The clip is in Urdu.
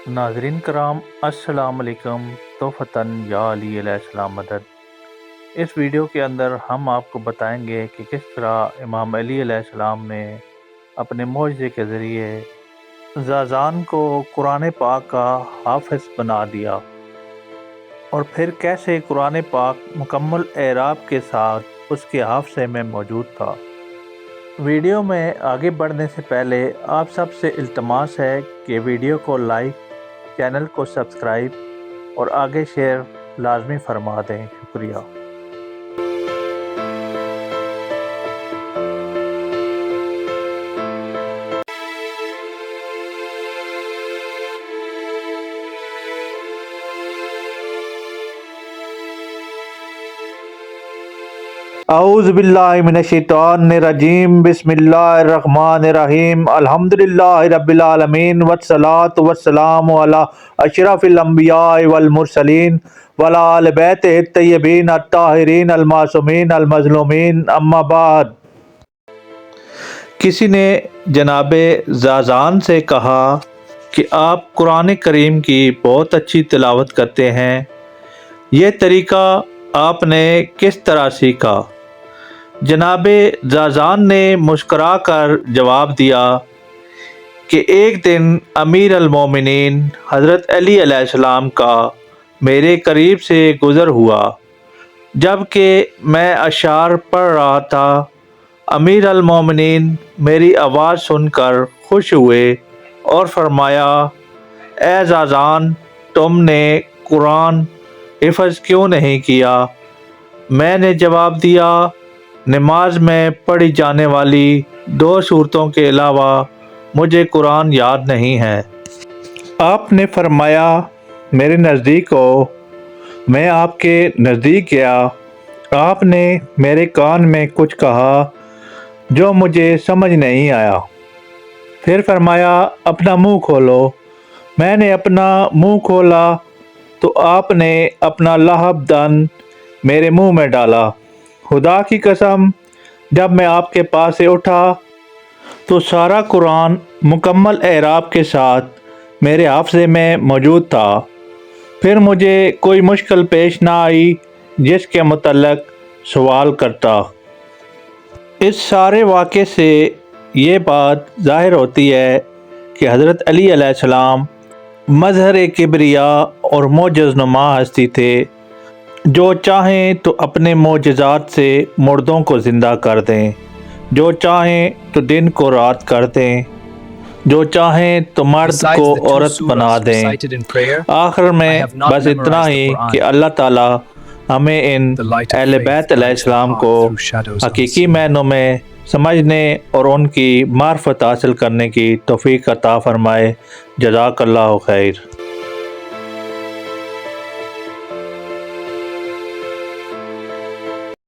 ناظرین کرام السلام علیکم توفتاً یا علی علیہ السلام مدد۔ اس ویڈیو کے اندر ہم آپ کو بتائیں گے کہ کس طرح امام علی علیہ السلام نے اپنے معجزے کے ذریعے زازان کو قرآن پاک کا حافظ بنا دیا اور پھر کیسے قرآن پاک مکمل اعراب کے ساتھ اس کے حافظے میں موجود تھا۔ ویڈیو میں آگے بڑھنے سے پہلے آپ سب سے التماس ہے کہ ویڈیو کو لائک، چینل کو سبسکرائب اور آگے شیئر لازمی فرما دیں۔ شکریہ۔ اعوذ باللہ من الشیطان الرجیم، بسم اللہ الرحمن الرحیم، الحمدللہ رب العالمین، والصلاة والسلام علی اشرف الانبیاء والمرسلین وعلی آل بیتہ الطیبین الطاہرین المعصومین المظلومین، اما بعد۔ کسی نے جناب زازان سے کہا کہ آپ قرآن کریم کی بہت اچھی تلاوت کرتے ہیں، یہ طریقہ آپ نے کس طرح سیکھا؟ جناب زازان نے مسکرا کر جواب دیا کہ ایک دن امیر المومنین حضرت علی علیہ السلام کا میرے قریب سے گزر ہوا، جب کہ میں اشعار پڑھ رہا تھا۔ امیر المومنین میری آواز سن کر خوش ہوئے اور فرمایا، اے زازان، تم نے قرآن حفظ کیوں نہیں کیا؟ میں نے جواب دیا، نماز میں پڑھی جانے والی 2 صورتوں کے علاوہ مجھے قرآن یاد نہیں ہے۔ آپ نے فرمایا، میرے نزدیک ہو۔ میں آپ کے نزدیک گیا۔ آپ نے میرے کان میں کچھ کہا جو مجھے سمجھ نہیں آیا۔ پھر فرمایا، اپنا منہ کھولو۔ میں نے اپنا منہ کھولا تو آپ نے اپنا لہب دن میرے منہ میں ڈالا۔ خدا کی قسم، جب میں آپ کے پاس سے اٹھا تو سارا قرآن مکمل اعراب کے ساتھ میرے حافظے میں موجود تھا۔ پھر مجھے کوئی مشکل پیش نہ آئی جس کے متعلق سوال کرتا۔ اس سارے واقعے سے یہ بات ظاہر ہوتی ہے کہ حضرت علی علیہ السلام مظہر کبریا اور معجز نما ہستی تھے، جو چاہیں تو اپنے معجزات سے مردوں کو زندہ کر دیں، جو چاہیں تو دن کو رات کر دیں، جو چاہیں تو مرد کو عورت بنا دیں۔ آخر میں بس اتنا ہی کہ اللہ تعالیٰ ہمیں ان اہل بیت علیہ السلام کو حقیقی معنوں میں سمجھنے اور ان کی معرفت حاصل کرنے کی توفیق عطا فرمائے۔ جزاک اللہ خیر۔